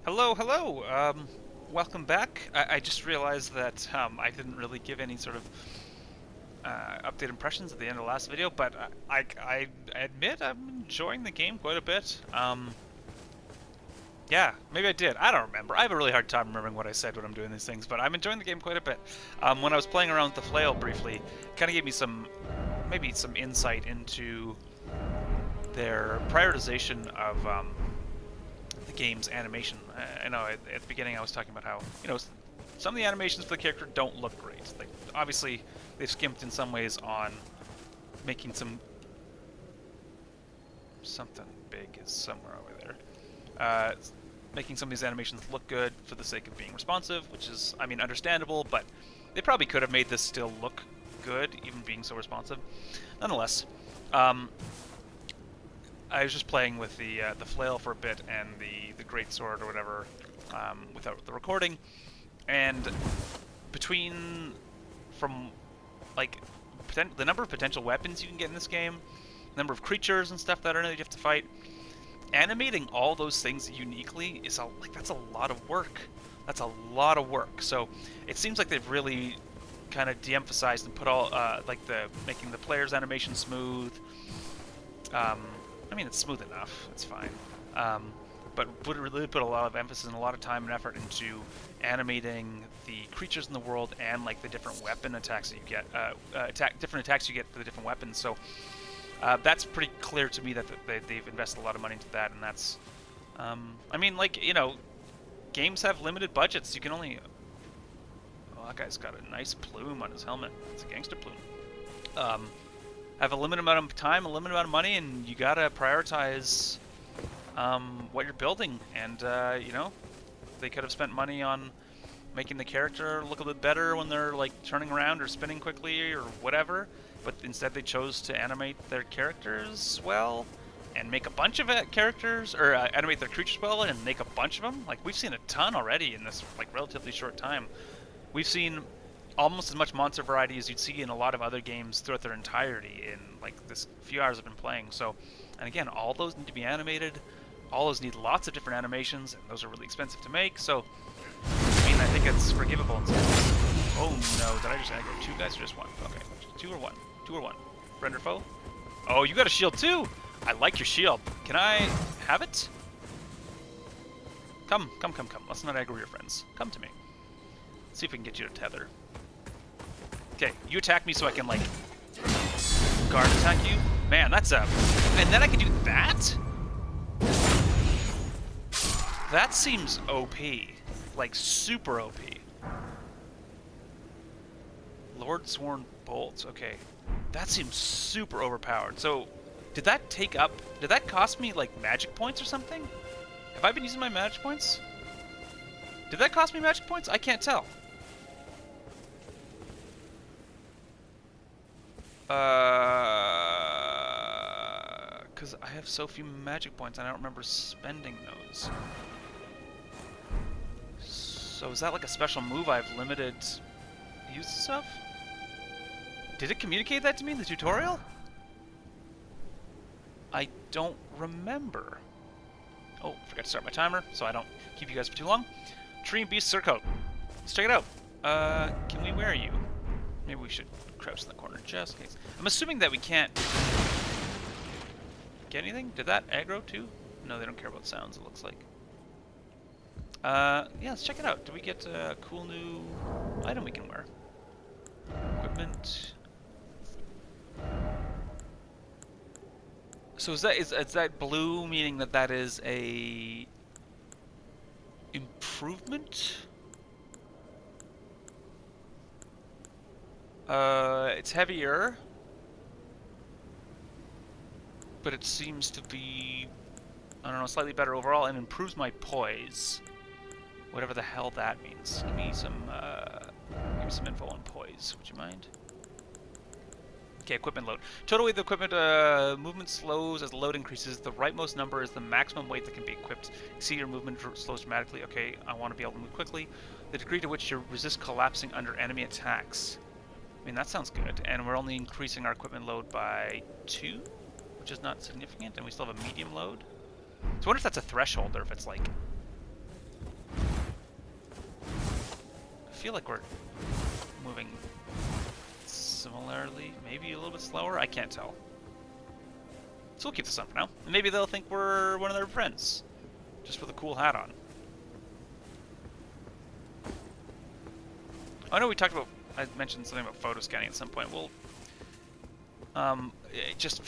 Hello, hello. Welcome back. I just realized that I didn't really give any sort of update impressions at the end of the last video, but I admit I'm enjoying the game quite a bit. Yeah, maybe I did. I don't remember. I have a really hard time remembering what I said when I'm doing these things, but I'm enjoying the game quite a bit. When I was playing around with the flail briefly, it kind of gave me maybe some insight into their prioritization of the game's animation. I know at the beginning I was talking about how, some of the animations for the character don't look great. Like, obviously, they've skimped in some ways on making something big is somewhere over there. Making some of these animations look good for the sake of being responsive, which is, I mean, understandable, but they probably could have made this still look good, even being so responsive. Nonetheless, I was just playing with the flail for a bit and the great sword or whatever without the recording, and between from like the number of potential weapons you can get in this game, the number of creatures and stuff that are in it you have to fight, animating all those things uniquely is that's a lot of work. That's a lot of work. So it seems like they've really kind of de-emphasized and put all making the player's animation smooth. I mean, it's smooth enough. It's fine. But really put a lot of emphasis and a lot of time and effort into animating the creatures in the world and like the different weapon attacks that you get, different attacks you get for the different weapons. So that's pretty clear to me that they've invested a lot of money into that, and that's, I mean, games have limited budgets. You can only. Oh, that guy's got a nice plume on his helmet. It's a gangster plume. Have a limited amount of time, a limited amount of money, and you gotta prioritize what you're building. And they could have spent money on making the character look a bit better when they're like turning around or spinning quickly or whatever. But instead, they chose to animate their characters well and make a bunch of characters, or animate their creatures well and make a bunch of them. Like, we've seen a ton already in this like relatively short time. We've seen almost as much monster variety as you'd see in a lot of other games throughout their entirety in like this few hours I've been playing. So, and again, all those need to be animated. All those need lots of different animations, and those are really expensive to make. So, I mean, I think it's forgivable in some ways. Oh no, did I just aggro two guys or just one? Okay, two or one? Two or one? Friend or foe? Oh, you got a shield too! I like your shield. Can I have it? Come. Let's not aggro your friends. Come to me. Let's see if we can get you to tether. Okay, you attack me so I can, like, guard attack you? Man, that's a... And then I can do that? That seems OP. Like, super OP. Lord Sworn Bolt. Okay. That seems super overpowered. So, did that cost me, like, magic points or something? Have I been using my magic points? Did that cost me magic points? I can't tell. Because I have so few magic points and I don't remember spending those. So is that like a special move I've limited use of? Did it communicate that to me in the tutorial? I don't remember. Oh, forgot to start my timer, so I don't keep you guys for too long. Tree and Beast Surcoat. Let's check it out. Can we wear you? Maybe we should crouch in the corner just in case. I'm assuming that we can't get anything. Did that aggro too? No, they don't care about sounds, it looks like. Yeah, let's check it out. Do we get a cool new item we can wear? Equipment. So is that blue, meaning that is a improvement? It's heavier, but it seems to be, I don't know, slightly better overall, and improves my poise. Whatever the hell that means. Give me some info on poise. Would you mind? Okay, equipment load. Total weight of the equipment movement slows as the load increases. The rightmost number is the maximum weight that can be equipped. Exceed your movement slows dramatically. Okay, I want to be able to move quickly. The degree to which you resist collapsing under enemy attacks. I mean, that sounds good. And we're only increasing our equipment load by 2, which is not significant, and we still have a medium load. So I wonder if that's a threshold, or if it's like feel like we're moving similarly, maybe a little bit slower. I can't tell. So we'll keep this on for now. And maybe they'll think we're one of their friends, just with a cool hat on. I know we talked about. I mentioned something about photo scanning at some point. Well, just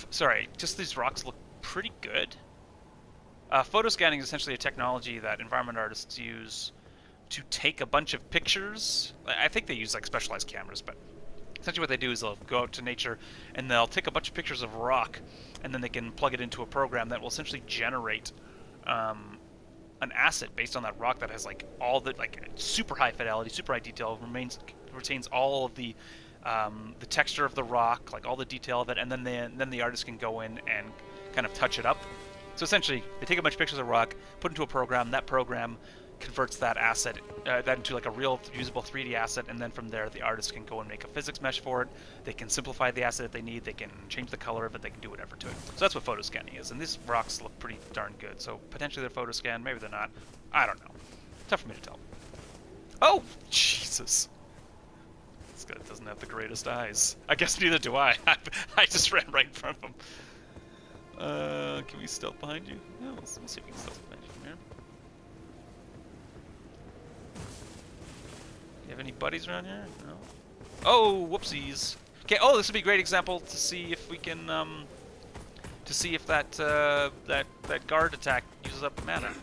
these rocks look pretty good. Photo scanning is essentially a technology that environment artists use to take a bunch of pictures. I think they use like specialized cameras, but essentially what they do is they'll go out to nature and they'll take a bunch of pictures of rock, and then they can plug it into a program that will essentially generate an asset based on that rock that has like all the like super high fidelity, super high detail, retains all of the texture of the rock, like all the detail of it, and then the artist can go in and kind of touch it up. So essentially, they take a bunch of pictures of rock, put it into a program. That program converts that asset that into like a real usable 3D asset, and then from there, the artist can go and make a physics mesh for it. They can simplify the asset if they need. They can change the color of it. They can do whatever to it. So that's what photo scanning is. And these rocks look pretty darn good. So potentially they're photo scanned. Maybe they're not. I don't know. Tough for me to tell. Oh, Jesus. This guy doesn't have the greatest eyes. I guess neither do I. I just ran right in front of him. Can we stealth behind you? No, we'll see if we can stealth behind you from here. You have any buddies around here? No. Oh, whoopsies. Okay. Oh, this would be a great example to see if we can, to see if that that guard attack uses up mana.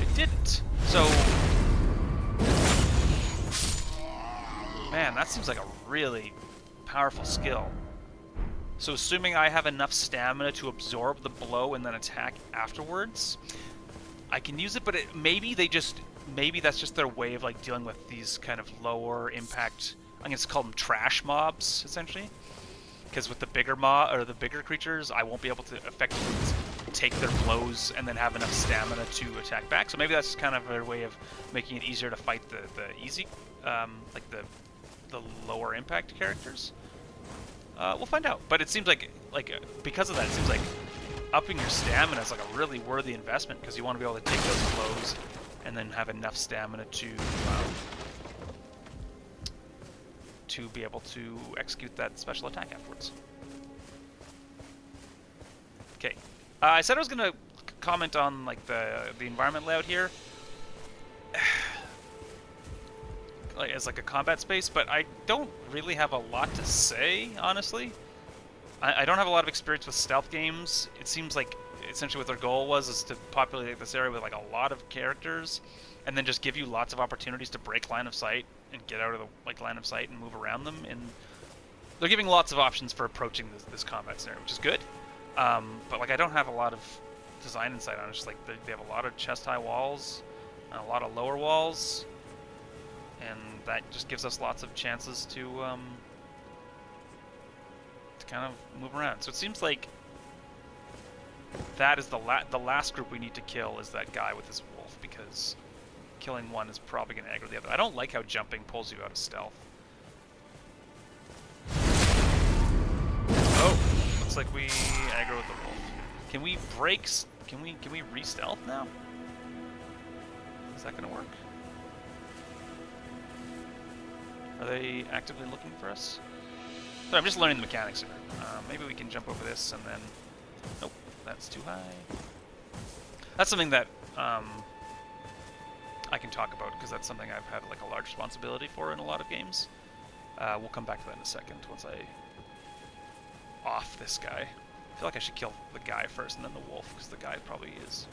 It didn't. So, man, that seems like a really powerful skill. So assuming I have enough stamina to absorb the blow and then attack afterwards, I can use it, but maybe that's just their way of like dealing with these kind of lower impact, I guess call them trash mobs, essentially. Because with the bigger the bigger creatures, I won't be able to effectively take their blows and then have enough stamina to attack back. So maybe that's just kind of their way of making it easier to fight the easy, like the lower impact characters. We'll find out, but it seems like because of that, it seems like upping your stamina is like a really worthy investment, because you want to be able to take those blows and then have enough stamina to be able to execute that special attack afterwards. Okay, I said I was gonna comment on like the environment layout here. As like a combat space, but I don't really have a lot to say, honestly. I don't have a lot of experience with stealth games. It seems like essentially what their goal is to populate this area with like a lot of characters, and then just give you lots of opportunities to break line of sight and get out of the line of sight and move around them. And they're giving lots of options for approaching this combat scenario, which is good. But like I don't have a lot of design insight on it. It's just like they have a lot of chest-high walls and a lot of lower walls. And that just gives us lots of chances to kind of move around. So it seems like that is the last group we need to kill is that guy with his wolf, because killing one is probably going to aggro the other. I don't like how jumping pulls you out of stealth. Oh, looks like we aggro with the wolf. Can we break? Can we re-stealth now? Is that going to work? Are they actively looking for us? So I'm just learning the mechanics of it. Maybe we can jump over this and then... Nope, that's too high. That's something that I can talk about, because that's something I've had like a large responsibility for in a lot of games. We'll come back to that in a second once I off this guy. I feel like I should kill the guy first and then the wolf, because the guy probably is...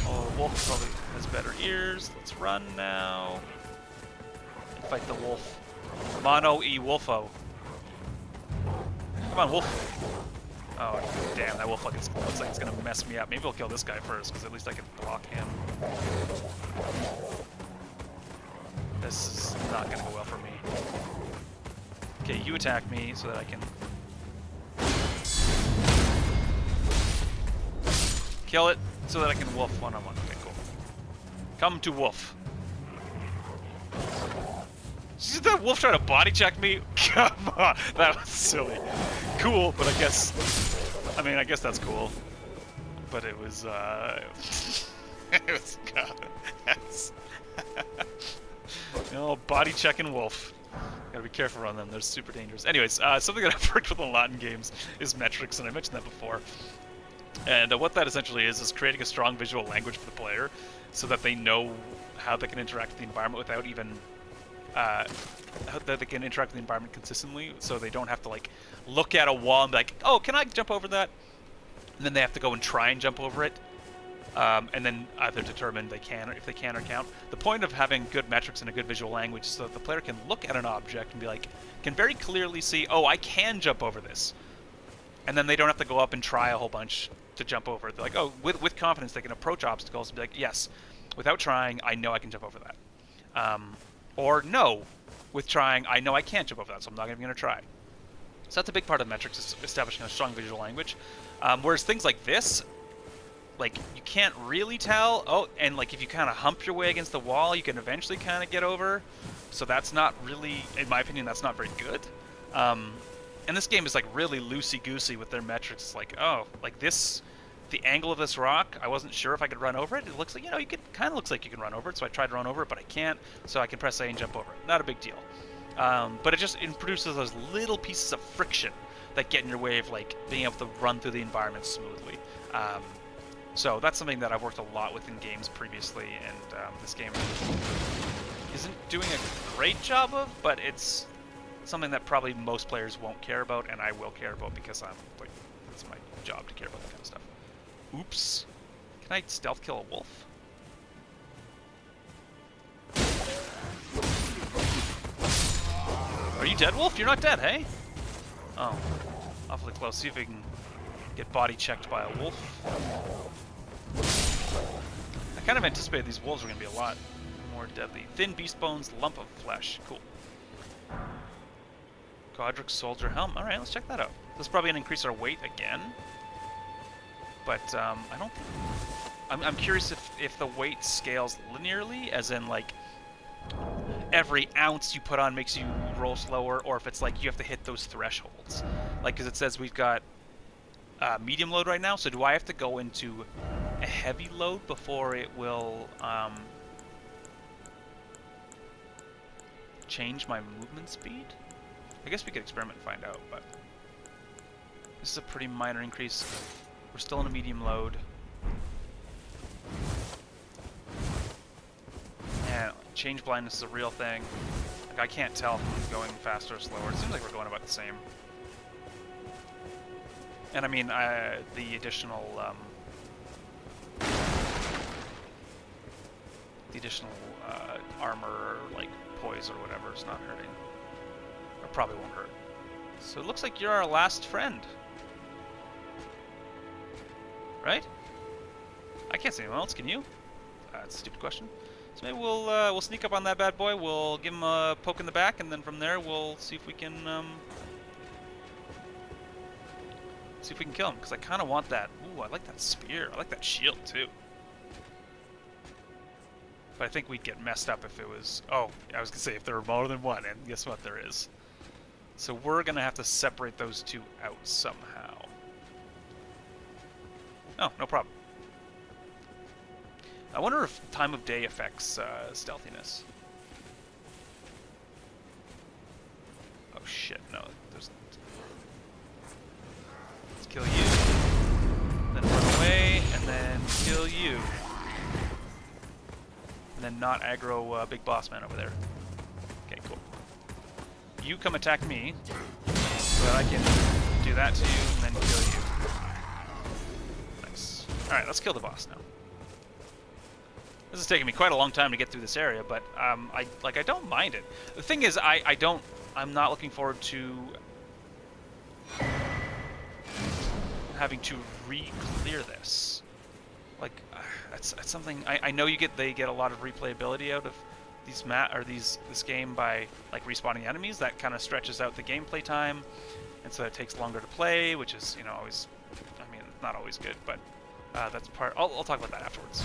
Oh, the wolf probably has better ears. Let's run now. And fight the wolf. Mono e wolfo. Come on, wolf. Oh, damn, that wolf looks like it's gonna mess me up. Maybe I'll kill this guy first, because at least I can block him. This is not gonna go well for me. Okay, you attack me so that I can... Kill it so that I can wolf one-on-one. Okay, cool. Come to wolf. Did that wolf try to body check me? Come on, that was silly. Cool, but I mean, I guess that's cool. But it was, Yes. Body checking wolf. Gotta be careful around them. They're super dangerous. Anyways, something that I've worked with a lot in games is metrics, and I mentioned that before. And what that essentially is creating a strong visual language for the player, so that they know how they can interact with the environment without even how that they can interact with the environment consistently, so they don't have to like look at a wall and be like, oh, can I jump over that? And then they have to go and try and jump over it, and then either determine they can, or if they can or can't. The point of having good metrics and a good visual language is so that the player can look at an object and be like, can very clearly see, oh, I can jump over this, and then they don't have to go up and try a whole bunch to jump over it. They're like, oh, with confidence they can approach obstacles and be like, yes, without trying, I know I can jump over that. Or no, with trying, I know I can't jump over that, so I'm not even going to try. So that's a big part of metrics, is establishing a strong visual language. Whereas things like this, like, you can't really tell. Oh, and like if you kind of hump your way against the wall, you can eventually kind of get over. So that's not really, in my opinion, that's not very good. And this game is like really loosey-goosey with their metrics. It's like, oh, like this, the angle of this rock, I wasn't sure if I could run over it. It looks like, you know, you could, kind of looks like you can run over it, so I tried to run over it, but I can't, so I can press A and jump over it. Not a big deal. But it produces those little pieces of friction that get in your way of like being able to run through the environment smoothly. So that's something that I've worked a lot with in games previously, and this game isn't doing a great job of, but it's something that probably most players won't care about, and I will care about because it's my job to care about that kind of stuff. Oops. Can I stealth kill a wolf? Are you dead, wolf? You're not dead, hey? Oh. Awfully close. See if we can get body checked by a wolf. I kind of anticipated these wolves were going to be a lot more deadly. Thin beast bones, lump of flesh. Cool. Godric soldier helm. Alright, let's check that out. This is probably going to increase our weight again. But I don't... I'm curious if the weight scales linearly, as in like every ounce you put on makes you roll slower, or if it's like you have to hit those thresholds. Like, because it says we've got medium load right now, so do I have to go into a heavy load before it will change my movement speed? I guess we could experiment and find out, but this is a pretty minor increase. We're still in a medium load. And change blindness is a real thing. Like, I can't tell if I'm going faster or slower. It seems like we're going about the same. And I mean, the additional armor, like poise or whatever, is not hurting. Or probably won't hurt. So it looks like you're our last friend. Right? I can't see anyone else, can you? That's a stupid question. So maybe we'll sneak up on that bad boy, we'll give him a poke in the back, and then from there we'll see if we can kill him, because I kind of want that. Ooh, I like that spear. I like that shield too. But I think we'd get messed up if it was... Oh, I was going to say if there were more than one, and guess what, there is. So we're going to have to separate those two out somehow. Oh, no problem. I wonder if time of day affects stealthiness. Oh shit, no. There's... Let's kill you. Then run away, and then kill you. And then not aggro big boss man over there. Okay, cool. You come attack me, so that I can do that to you, and then kill you. Nice. Alright, let's kill the boss now. This is taking me quite a long time to get through this area, but I don't mind it. The thing is, I'm not looking forward to having to re-clear this. Like, that's something I know they get a lot of replayability out of this game by like respawning enemies. That kind of stretches out the gameplay time, and so it takes longer to play, which is, you know, always, I mean, not always good, but that's part. I'll talk about that afterwards.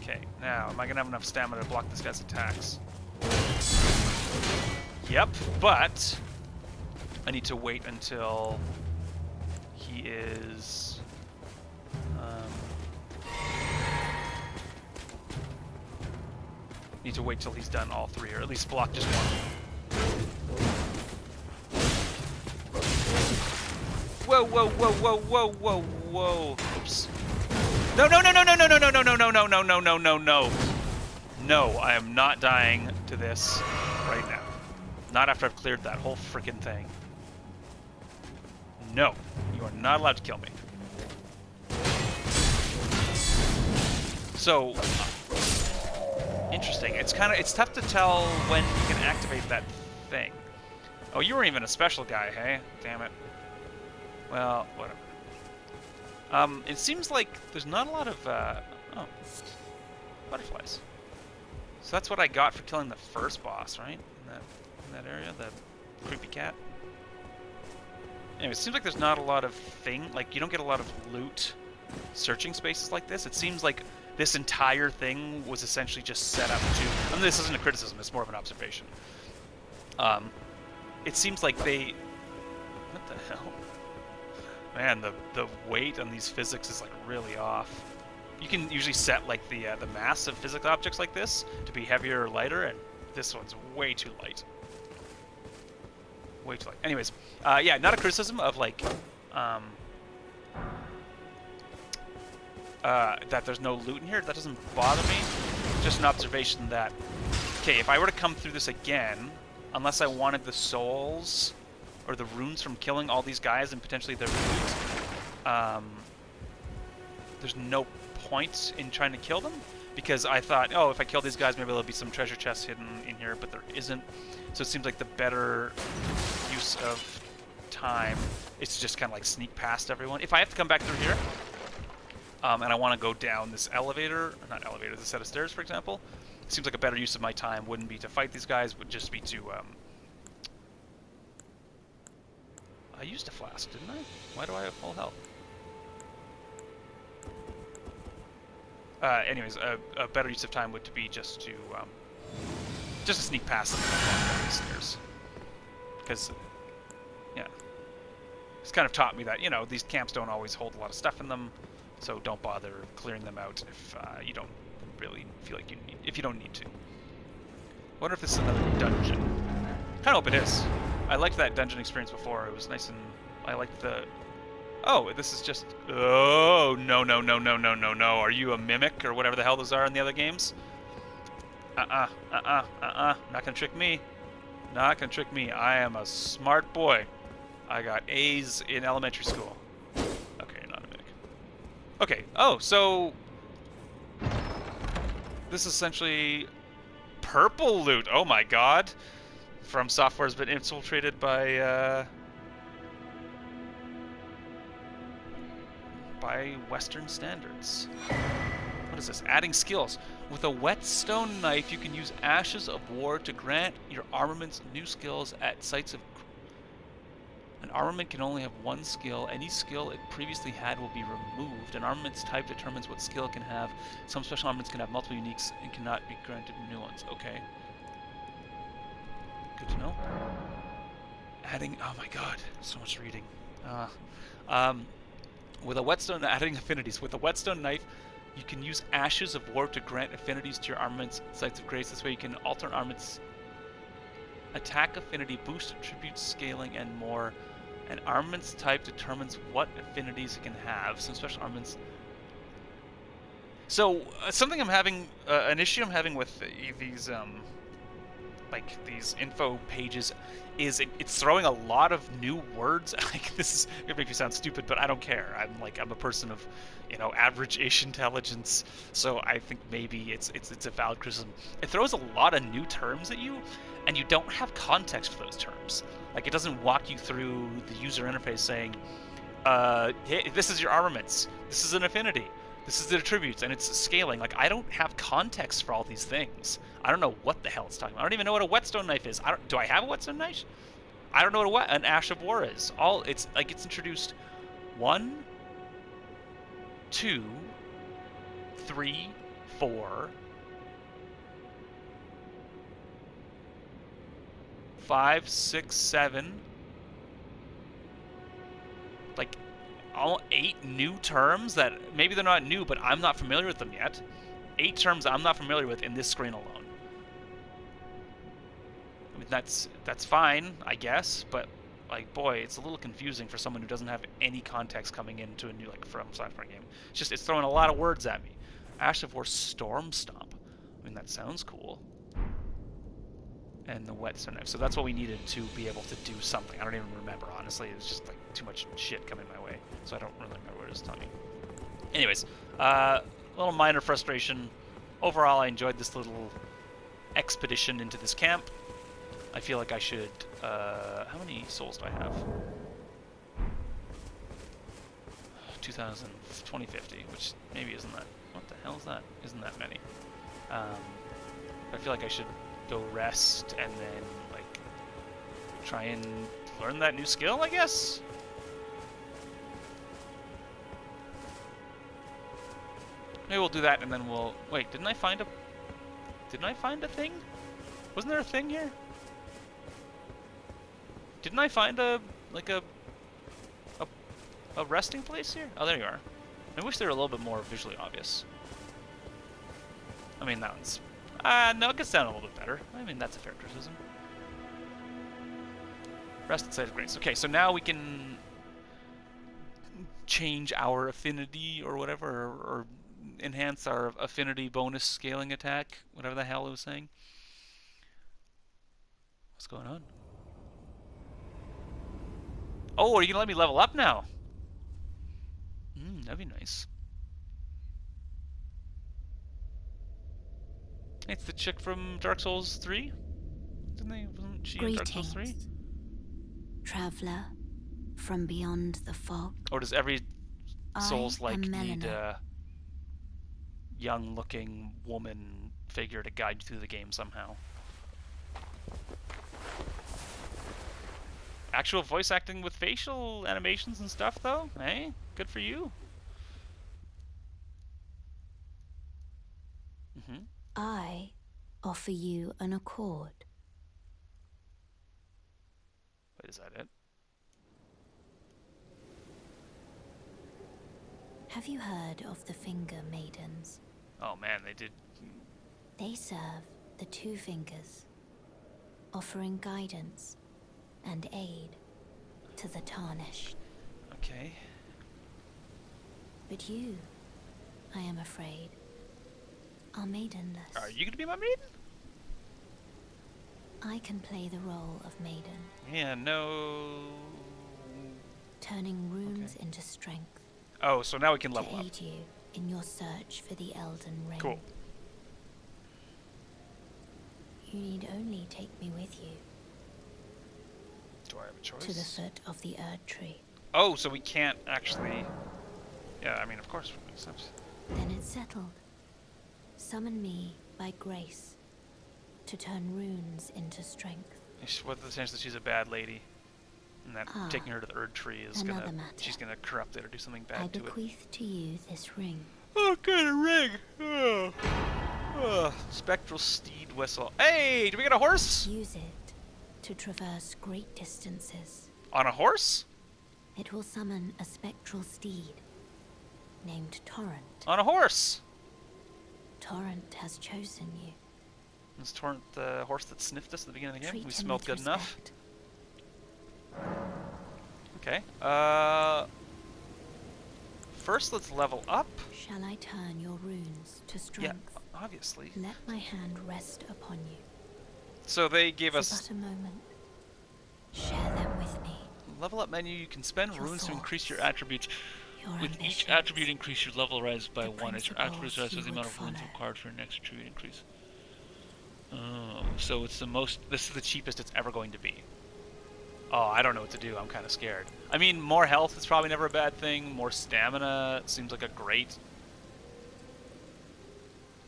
Okay, now am I gonna have enough stamina to block this guy's attacks? Yep, but I need to wait until he is... need to wait till he's done all three, or at least block just one. Whoa, whoa, whoa, whoa, whoa, whoa, whoa. Oops. No, no, no, no, no, no, no, no, no, no, no, no, no, no, no, no, no. No, I am not dying to this right now. Not after I've cleared that whole freaking thing. No, you are not allowed to kill me. So, interesting. It's tough to tell when you can activate that thing. Oh, you weren't even a special guy, hey? Damn it. Well, whatever. It seems like there's not a lot of, oh, butterflies. So that's what I got for killing the first boss, right? In that area, the creepy cat. Anyway, it seems like there's not a lot of like, you don't get a lot of loot searching spaces like this. It seems like this entire thing was essentially just set up to, and this isn't a criticism, it's more of an observation. It seems like they, what the hell? Man, the weight on these physics is like really off. You can usually set like the mass of physical objects like this to be heavier or lighter, and this one's way too light. Way too light. Anyways, yeah, not a criticism of like that there's no loot in here. That doesn't bother me. Just an observation that, okay, if I were to come through this again, unless I wanted the souls or the runes from killing all these guys and potentially their loot, there's no point in trying to kill them, because I thought, oh, if I kill these guys, maybe there'll be some treasure chests hidden in here, but there isn't. So it seems like the better use of time is to just kind of like sneak past everyone. If I have to come back through here, and I want to go down this elevator, or not elevator, this set of stairs, for example, it seems like a better use of my time wouldn't be to fight these guys, would just be to, I used a flask, didn't I? Why do I have full health? Anyways, a better use of time would be just to sneak past them along these stairs. Because, yeah, it's kind of taught me that, you know, these camps don't always hold a lot of stuff in them, so don't bother clearing them out if you don't really feel like you need, if you don't need to. I wonder if this is another dungeon. Kind of hope it is. I liked that dungeon experience before. It was nice, and I liked the... Oh, this is just... Oh, no, no, no, no, no, no, no. Are you a mimic or whatever the hell those are in the other games? Not gonna trick me. Not gonna trick me. I am a smart boy. I got A's in elementary school. Okay, not a mimic. Okay, oh, so... This is essentially purple loot. Oh my god. From Software's been infiltrated by Western standards. What is this? Adding skills. With a whetstone knife, you can use Ashes of War to grant your armaments new skills at sites of... An armament can only have one skill. Any skill it previously had will be removed. An armament's type determines what skill it can have. Some special armaments can have multiple uniques and cannot be granted new ones. Okay. Good to know. Adding... Oh my god. So much reading. With a whetstone... Adding affinities. With a whetstone knife, you can use Ashes of War to grant affinities to your armament's sites of grace. This way you can alter an armament's attack affinity, boost attributes, scaling, and more. An armament's type determines what affinities it can have. Some special armaments... So, something I'm having... an issue I'm having with these, like, these info pages is it's throwing a lot of new words. Like, this is gonna make me sound stupid, but I don't care. I'm a person of, you know, average-ish intelligence, so I think maybe it's a valid criticism. It throws a lot of new terms at you, and you don't have context for those terms. Like, it doesn't walk you through the user interface saying, hey, this is your armaments, this is an affinity, this is the attributes, and it's scaling. Like, I don't have context for all these things. I don't know what the hell it's talking about. I don't even know what a whetstone knife is. Do I have a whetstone knife? I don't know what an Ash of War is. It's like it's introduced 1, 2, 3, 4, 5, 6, 7, like all 8 new terms that maybe they're not new, but I'm not familiar with them yet. 8 terms I'm not familiar with in this screen alone. I mean, that's fine, I guess, but like, boy, it's a little confusing for someone who doesn't have any context coming into a new like From Software game. It's throwing a lot of words at me. Ash of War Storm Stomp. I mean, that sounds cool. And the whetstone knife. So that's what we needed to be able to do something. I don't even remember, honestly. It was just like too much shit coming my way, so I don't really remember what it was telling me. Anyways, a little minor frustration. Overall, I enjoyed this little expedition into this camp. I feel like I should... how many souls do I have? 2050, which maybe isn't that... What the hell is that? Isn't that many. I feel like I should go rest and then, like, try and learn that new skill, I guess? Maybe we'll do that and then we'll... Wait, didn't I find a thing? Wasn't there a thing here? Didn't I find a resting place here? Oh, there you are. I wish they were a little bit more visually obvious. I mean, that one's... no, it gets down a little bit better. I mean, that's a fair criticism. Rest inside of grace. Okay, so now we can change our affinity or whatever, or enhance our affinity bonus scaling attack, whatever the hell it was saying. What's going on? Oh, are you gonna let me level up now? That'd be nice. It's the chick from Dark Souls 3? Wasn't she in Dark Souls 3? Traveler from beyond the fog. Or does every Souls-like need a young-looking woman figure to guide you through the game somehow? Actual voice acting with facial animations and stuff, though? Hey, good for you. I offer you an accord. Wait, is that it? Have you heard of the Finger Maidens? Oh man, they did. They serve the Two Fingers, offering guidance and aid to the tarnished. Okay. But you, I am afraid, are maidenless. Are you gonna be my maiden? I can play the role of maiden. Yeah, no. Turning runes into strength. Oh, so now we can level to up. aid you in your search for the Elden Ring. Cool. You need only take me with you. Do I have a choice? To the foot of the Erd Tree. Oh, so we can't actually... Yeah, I mean, of course. Then it's settled. Summon me by grace to turn runes into strength. What's the chance that she's a bad lady? And that taking her to the Erd Tree is gonna... Matter. She's gonna corrupt it or do something bad to it. I bequeath to you this ring. Oh, kind of ring! Oh. Spectral steed whistle. Hey, do we get a horse? Use it to traverse great distances. On a horse? It will summon a spectral steed named Torrent. On a horse! Torrent has chosen you. Is Torrent the horse that sniffed us at the beginning of the game? Treat We him smelled with good enough? respect. Okay. First, let's level up. Shall I turn your runes to strength? Yeah, obviously. Let my hand rest upon you. So they gave For us... but a moment. Share them with me. Level up menu, you can spend Your runes to increase your thoughts, attributes. Your With each ambitions, attribute increase, your level rise by the 1 as your attributes rise principles with the you amount would of runes follow. required for your next attribute increase. Oh, so it's the most... This is the cheapest it's ever going to be. Oh, I don't know what to do. I'm kind of scared. I mean, more health is probably never a bad thing. More stamina seems like a great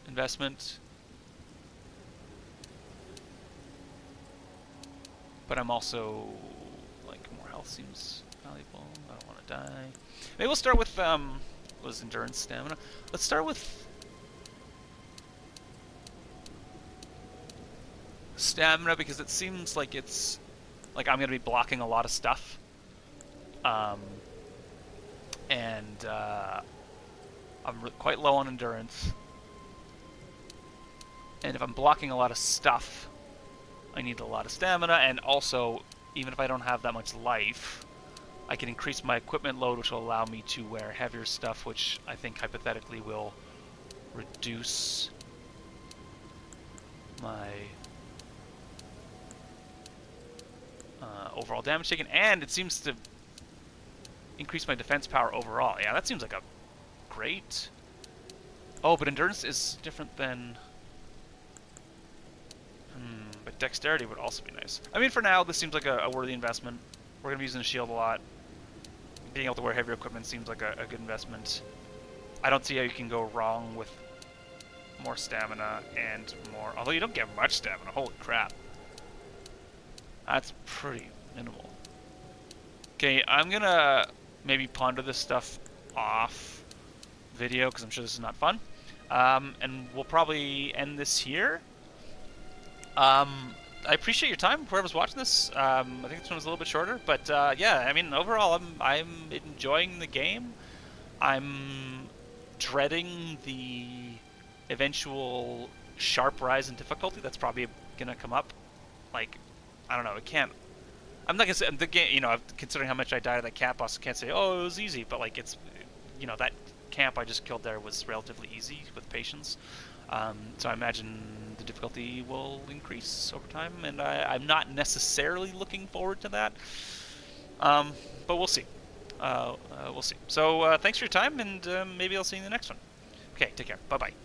investment. But I'm also... Like, more health seems valuable. I don't want to die. Maybe we'll start with, what was endurance, stamina? Let's start with... stamina, because it seems like it's... Like, I'm going to be blocking a lot of stuff. and I'm quite low on endurance. And if I'm blocking a lot of stuff, I need a lot of stamina, and also, even if I don't have that much life, I can increase my equipment load, which will allow me to wear heavier stuff, which I think hypothetically will reduce my overall damage taken, and it seems to increase my defense power overall. Yeah, that seems like a great... Oh, but endurance is different than... but dexterity would also be nice. I mean, for now, this seems like a worthy investment. We're going to be using the shield a lot. Being able to wear heavier equipment seems like a good investment. I don't see how you can go wrong with more stamina and more... Although you don't get much stamina. Holy crap. That's pretty minimal. Okay, I'm going to maybe ponder this stuff off video, because I'm sure this is not fun. And we'll probably end this here. I appreciate your time, whoever's watching this. I think this one was a little bit shorter, but yeah, I mean, overall, I'm enjoying the game. I'm dreading the eventual sharp rise in difficulty that's probably gonna come up. Like, I don't know, it can't. I'm not gonna say the game. You know, considering how much I died at that camp boss, I can't say, oh, it was easy. But like, it's, you know, that camp I just killed there was relatively easy with patience. So I imagine the difficulty will increase over time, and I'm not necessarily looking forward to that. But we'll see. We'll see. So thanks for your time, and maybe I'll see you in the next one. Okay, take care. Bye-bye.